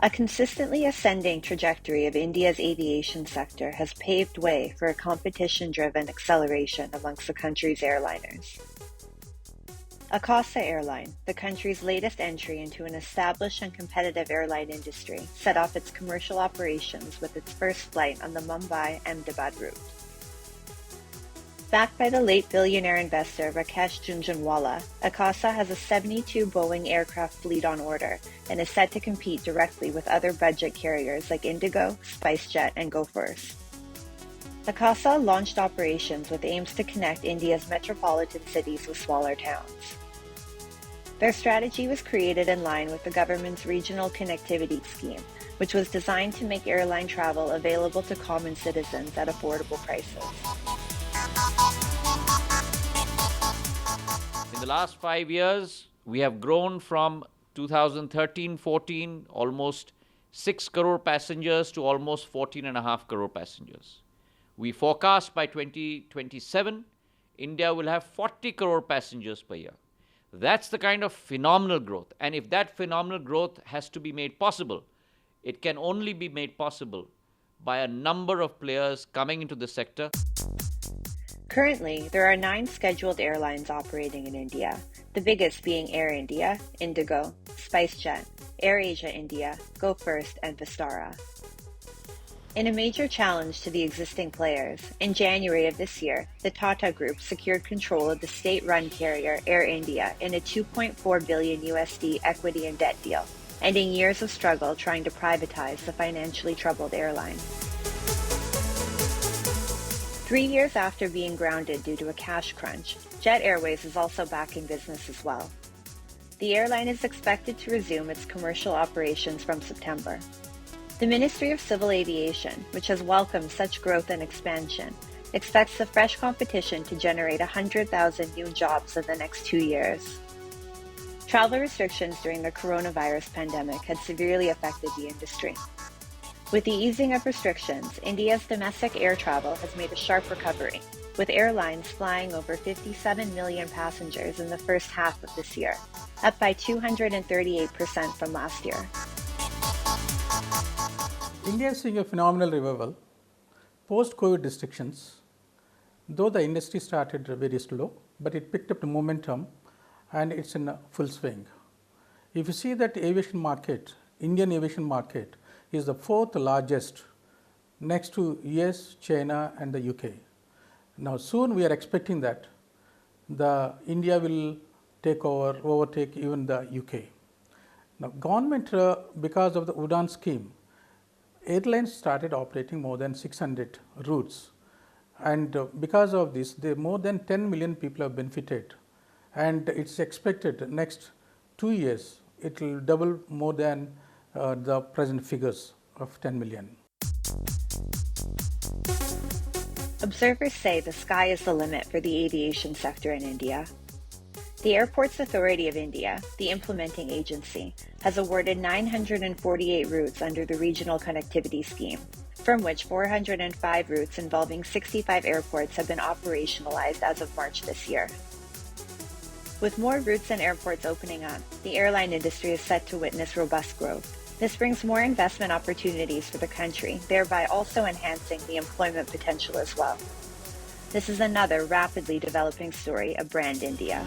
A consistently ascending trajectory of India's aviation sector has paved way for a competition-driven acceleration amongst the country's airliners. Akasa Airline, the country's latest entry into an established and competitive airline industry, set off its commercial operations with its first flight on the Mumbai-Ahmedabad route. Backed by the late billionaire investor Rakesh Jhunjhunwala, Akasa has a 72 Boeing aircraft fleet on order and is set to compete directly with other budget carriers like Indigo, SpiceJet, and Go First. Akasa launched operations with aims to connect India's metropolitan cities with smaller towns. Their strategy was created in line with the government's regional connectivity scheme, which was designed to make airline travel available to common citizens at affordable prices. In the last 5 years, we have grown from 2013-14, almost 6 crore passengers to almost 14.5 crore passengers. We forecast by 2027, India will have 40 crore passengers per year. That's the kind of phenomenal growth. And if that phenomenal growth has to be made possible, it can only be made possible by a number of players coming into the sector. Currently, there are 9 scheduled airlines operating in India, the biggest being Air India, Indigo, SpiceJet, AirAsia India, Go First, and Vistara. In a major challenge to the existing players, in January of this year, the Tata Group secured control of the state-run carrier Air India in a $2.4 billion equity and debt deal, ending years of struggle trying to privatize the financially troubled airline. 3 years after being grounded due to a cash crunch, Jet Airways is also back in business as well. The airline is expected to resume its commercial operations from September. The Ministry of Civil Aviation, which has welcomed such growth and expansion, expects the fresh competition to generate 100,000 new jobs in the next 2 years. Travel restrictions during the coronavirus pandemic had severely affected the industry. With the easing of restrictions, India's domestic air travel has made a sharp recovery, with airlines flying over 57 million passengers in the first half of this year, up by 238% from last year. India is seeing a phenomenal revival. Post-COVID restrictions, though the industry started very slow, but it picked up the momentum and it's in a full swing. If you see that aviation market, Indian aviation market, is the 4th largest next to US, China and the UK. Now soon we are expecting that India will overtake even the UK. Now government, because of the UDAN scheme, airlines started operating more than 600 routes, and because of this, more than 10 million people have benefited, and it's expected next 2 years it will double more than the present figures of 10 million. Observers say the sky is the limit for the aviation sector in India. The Airports Authority of India, the implementing agency, has awarded 948 routes under the Regional Connectivity Scheme, from which 405 routes involving 65 airports have been operationalized as of March this year. With more routes and airports opening up, the airline industry is set to witness robust growth. This brings more investment opportunities for the country, thereby also enhancing the employment potential as well. This is another rapidly developing story of Brand India.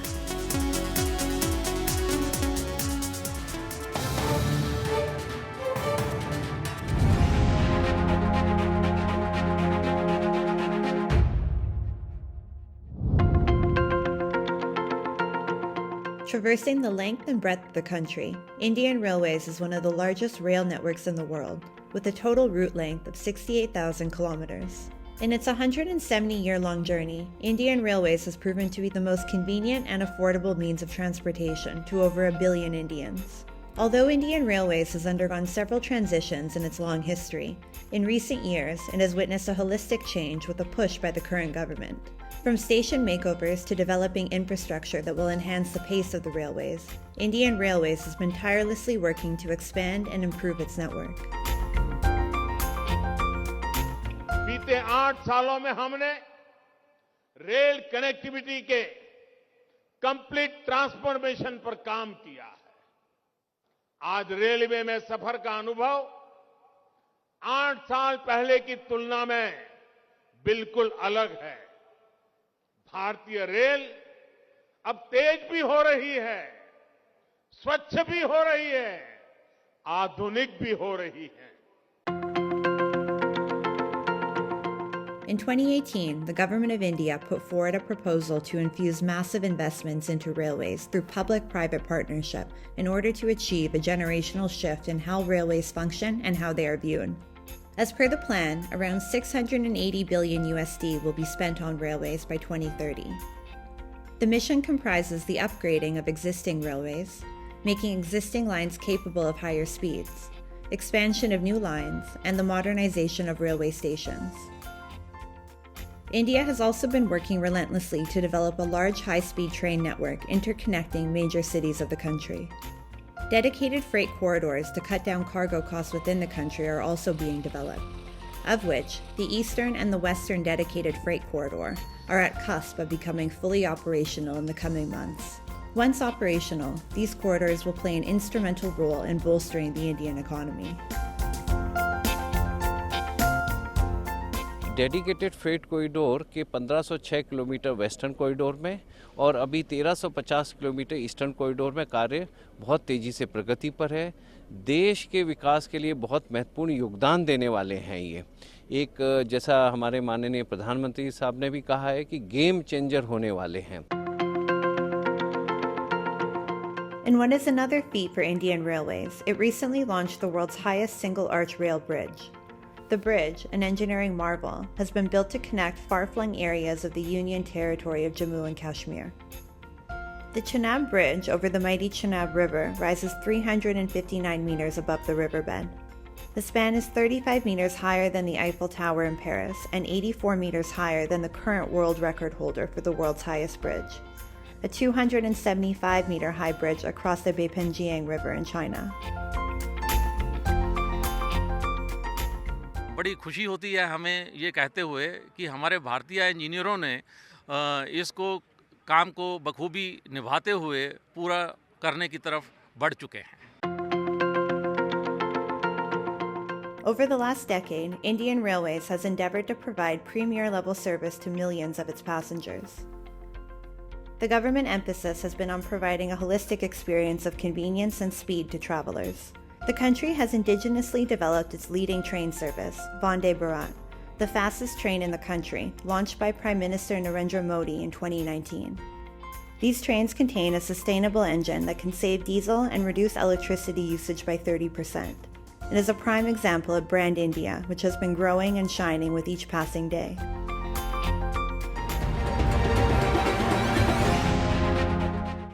Traversing the length and breadth of the country, Indian Railways is one of the largest rail networks in the world, with a total route length of 68,000 kilometers. In its 170-year-long journey, Indian Railways has proven to be the most convenient and affordable means of transportation to over 1 billion Indians. Although Indian Railways has undergone several transitions in its long history, in recent years it has witnessed a holistic change with a push by the current government. From station makeovers to developing infrastructure that will enhance the pace of the railways, Indian Railways has been tirelessly working to expand and improve its network. बीते 8 सालों में हमने rail connectivity के complete transformation पर काम किया है। आज रेलवे में सफर का अनुभव 8 साल पहले की तुलना में बिल्कुल अलग है। भारतीय रेल अब तेज भी हो रही है, स्वच्छ भी हो रही है, आधुनिक भी हो रही है। In 2018, the government of India put forward a proposal to infuse massive investments into railways through public-private partnership in order to achieve a generational shift in how railways function and how they are viewed. As per the plan, around $680 billion USD will be spent on railways by 2030. The mission comprises the upgrading of existing railways, making existing lines capable of higher speeds, expansion of new lines, and the modernization of railway stations. India has also been working relentlessly to develop a large high-speed train network interconnecting major cities of the country. Dedicated freight corridors to cut down cargo costs within the country are also being developed, of which the eastern and the western dedicated freight corridor are at cusp of becoming fully operational in the coming months. Once operational, these corridors will play an instrumental role in bolstering the Indian economy. Dedicated freight corridor के 1506 kilometre western corridor में और अभी 1350 kilometre eastern corridor में कार्य बहुत तेज़ी से प्रगति पर है। देश के विकास के लिए बहुत महत्वपूर्ण योगदान देने वाले हैं ये। एक जैसा हमारे माननीय प्रधानमंत्री साहब ने भी कहा है कि गेम चेंजर होने वाले हैं। In what is another feat for Indian Railways, it recently launched the world's highest single-arch rail bridge. The bridge, an engineering marvel, has been built to connect far-flung areas of the Union Territory of Jammu and Kashmir. The Chenab Bridge over the mighty Chenab River rises 359 meters above the riverbed. The span is 35 meters higher than the Eiffel Tower in Paris and 84 meters higher than the current world record holder for the world's highest bridge, a 275-meter high bridge across the Beipanjiang River in China. बड़ी खुशी होती है हमें ये कहते हुए कि हमारे भारतीय इंजीनियरों ने इसको काम को बखूबी निभाते हुए पूरा करने की तरफ बढ़ चुके हैं। Over the last decade, Indian Railways has endeavored to provide premier-level service to millions of its passengers. The government emphasis has been on providing a holistic experience of convenience and speed to travelers. The country has indigenously developed its leading train service, Vande Bharat, the fastest train in the country, launched by Prime Minister Narendra Modi in 2019. These trains contain a sustainable engine that can save diesel and reduce electricity usage by 30%. It is a prime example of Brand India, which has been growing and shining with each passing day.